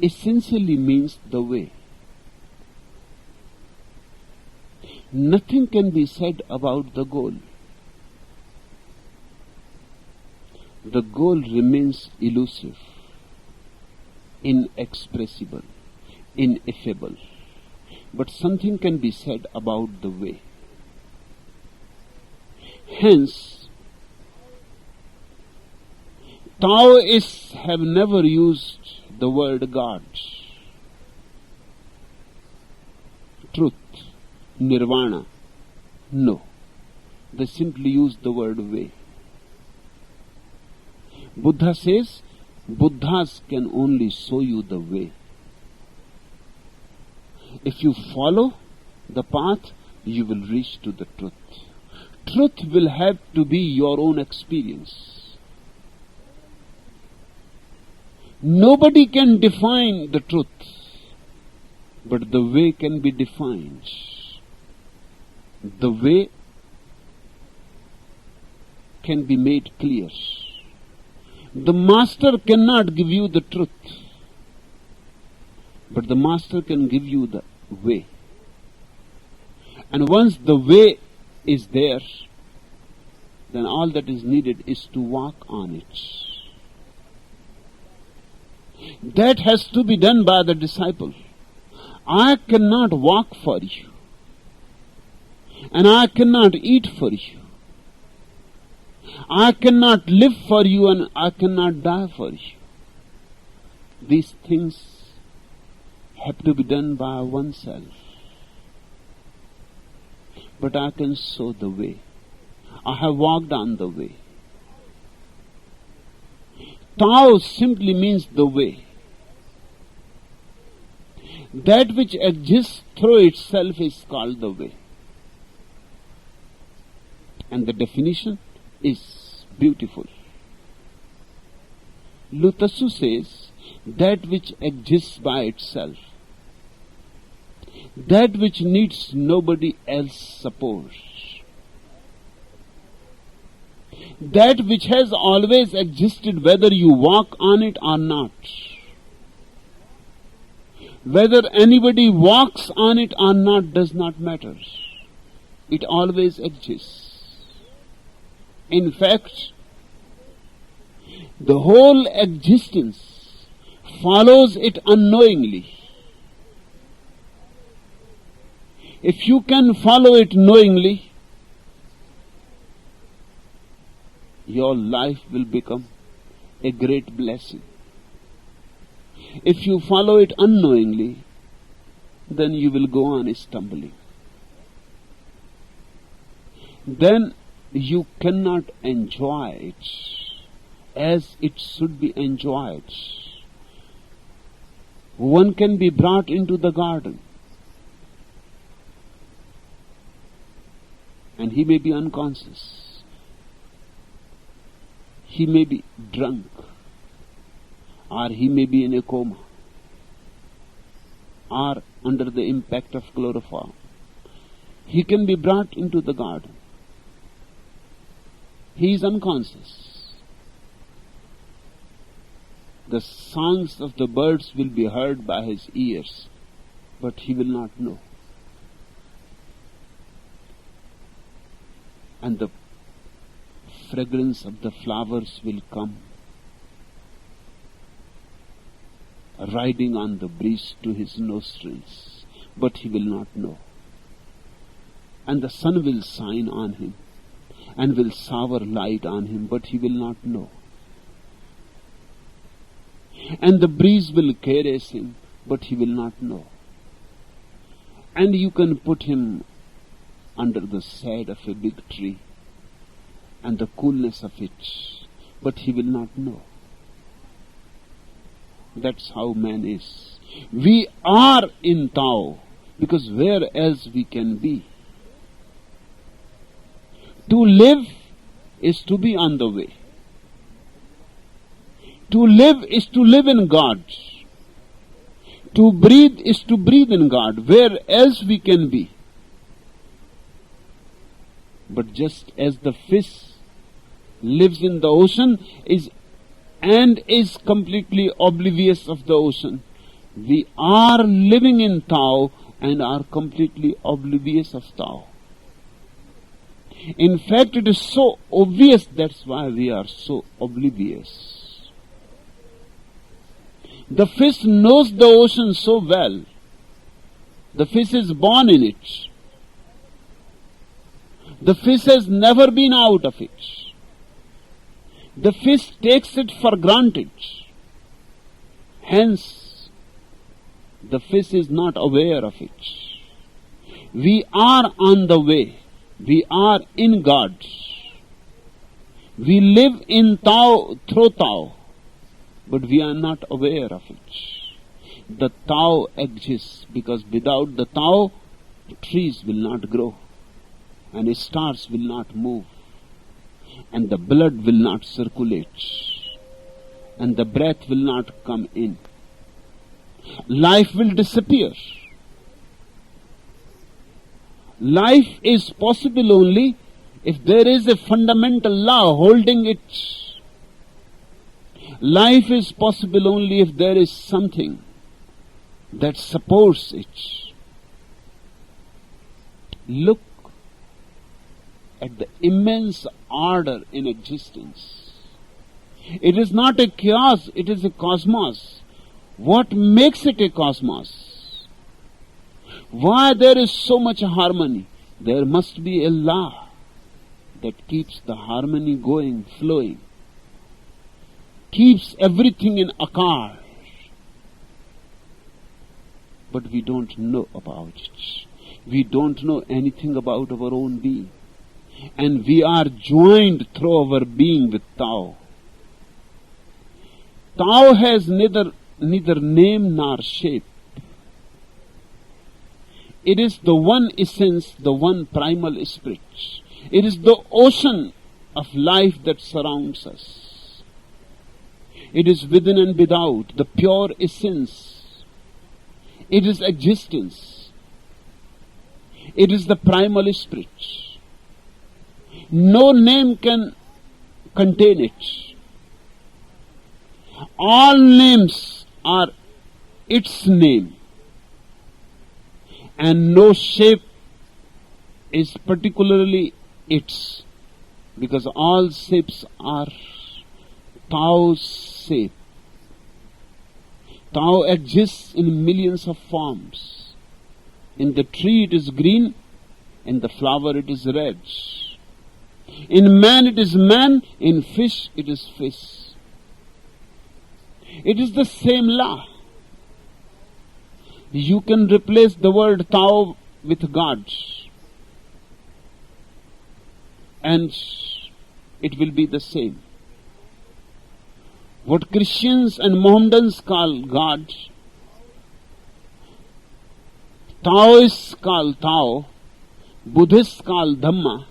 essentially means the way. Nothing can be said about the goal. The goal remains elusive, inexpressible, ineffable. But something can be said about the way. Hence, Taoists have never used the word God, truth, nirvana. No, they simply use the word way. Buddha says, Buddhas can only show you the way. If you follow the path, you will reach to the truth. Truth will have to be your own experience. Nobody can define the truth, but the way can be defined. The way can be made clear. The master cannot give you the truth, but the master can give you the way. And once the way is there, then all that is needed is to walk on it. That has to be done by the disciple. I cannot walk for you, and I cannot eat for you. I cannot live for you, and I cannot die for you. These things have to be done by oneself. But I can show the way. I have walked on the way. Tao simply means the way. That which exists through itself is called the way. And the definition is beautiful. Lu Tzu says, that which exists by itself, that which needs nobody else's support, that which has always existed whether you walk on it or not, whether anybody walks on it or not does not matter. It always exists. In fact, the whole existence follows it unknowingly. If you can follow it knowingly, your life will become a great blessing. If you follow it unknowingly, then you will go on stumbling. Then you cannot enjoy it as it should be enjoyed. One can be brought into the garden, and he may be unconscious. He may be drunk, or he may be in a coma, or under the impact of chloroform. He can be brought into the garden. He is unconscious. The songs of the birds will be heard by his ears, but he will not know. And the fragrance of the flowers will come, riding on the breeze to his nostrils, but he will not know. And the sun will shine on him, and will shower light on him, but he will not know. And the breeze will caress him, but he will not know. And you can put him under the shade of a big tree and the coolness of it, but he will not know. That's how man is. We are in Tao, because where else we can be? To live is to be on the way. To live is to live in God. To breathe is to breathe in God. Where else we can be? But just as the fish lives in the ocean and is completely oblivious of the ocean, we are living in Tao and are completely oblivious of Tao. In fact, it is so obvious, that's why we are so oblivious. The fish knows the ocean so well. The fish is born in it. The fish has never been out of it. The fish takes it for granted. Hence, the fish is not aware of it. We are on the way. We are in God. We live in Tao through Tao, but we are not aware of it. The Tao exists because without the Tao, trees will not grow, and stars will not move, and the blood will not circulate, and the breath will not come in. Life will disappear. Life is possible only if there is a fundamental law holding it. Life is possible only if there is something that supports it. Look at the immense order in existence. It is not a chaos, it is a cosmos. What makes it a cosmos? Why there is so much harmony? There must be a law that keeps the harmony going, flowing, keeps everything in accord. But we don't know about it. We don't know anything about our own being. And we are joined through our being with Tao. Tao has neither name nor shape. It is the one essence, the one primal spirit. It is the ocean of life that surrounds us. It is within and without, the pure essence. It is existence. It is the primal spirit. No name can contain it. All names are its name. And no shape is particularly its. because all shapes are Tao's shape. Tao exists in millions of forms. In the tree it is green, in the flower it is red. In man it is man, in fish it is fish. It is the same law. You can replace the word Tao with God, and it will be the same. What Christians and Mohammedans call God, Taoists call Tao, Buddhists call Dhamma,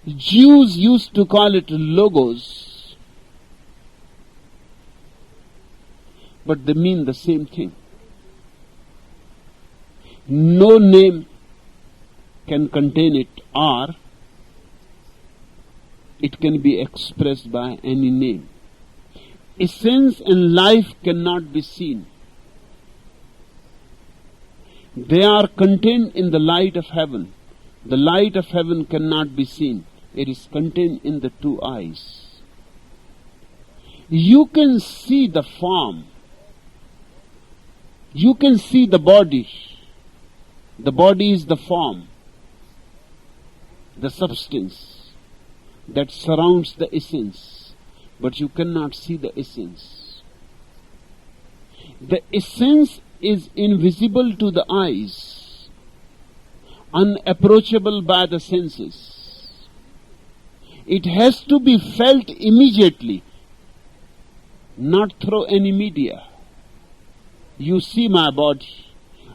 Jews used to call it Logos, but they mean the same thing. No name can contain it, or it can be expressed by any name. Essence and life cannot be seen. They are contained in the light of heaven. The light of heaven cannot be seen. It is contained in the two eyes. You can see the form. You can see the body. The body is the form, the substance that surrounds the essence, but you cannot see the essence. The essence is invisible to the eyes, unapproachable by the senses. It has to be felt immediately, not through any media. You see my body,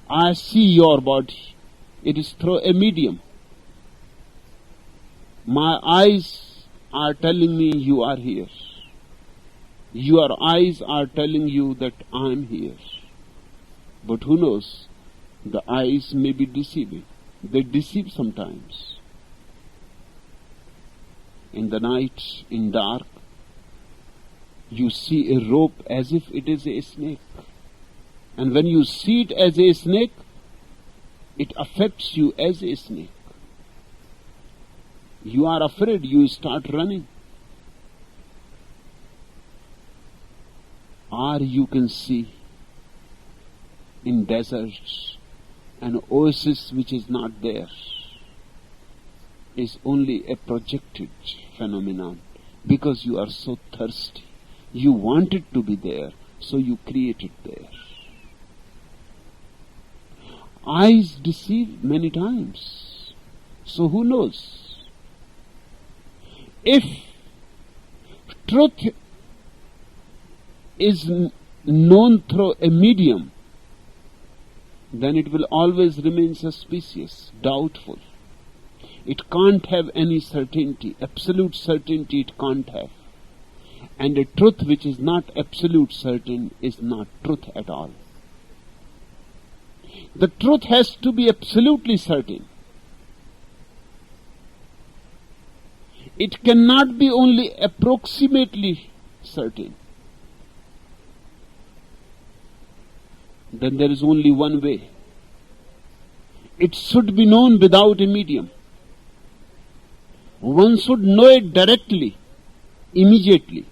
I see your body. It is through a medium. My eyes are telling me you are here. Your eyes are telling you that I am here. But who knows? The eyes may be deceiving. They deceive sometimes. In the night, in dark, you see a rope as if it is a snake. And when you see it as a snake, it affects you as a snake. You are afraid, you start running. Or you can see in deserts an oasis which is not there, is only a projected phenomenon, because you are so thirsty. You want it to be there, so you create it there. Eyes deceive many times, so who knows? If truth is known through a medium, then it will always remain suspicious, doubtful. It can't have any certainty, absolute certainty it can't have. And a truth which is not absolute certain is not truth at all. The truth has to be absolutely certain. It cannot be only approximately certain. Then there is only one way. It should be known without a medium. One should know it directly, immediately.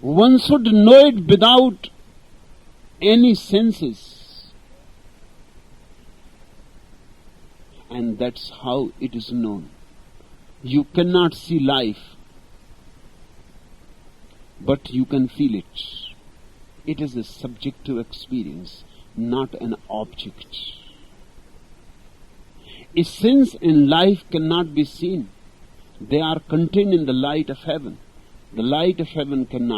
One should know it without any senses. And that's how it is known. You cannot see life, but you can feel it. It is a subjective experience, not an object. Essence and life cannot be seen. They are contained in the light of heaven. The light of heaven cannot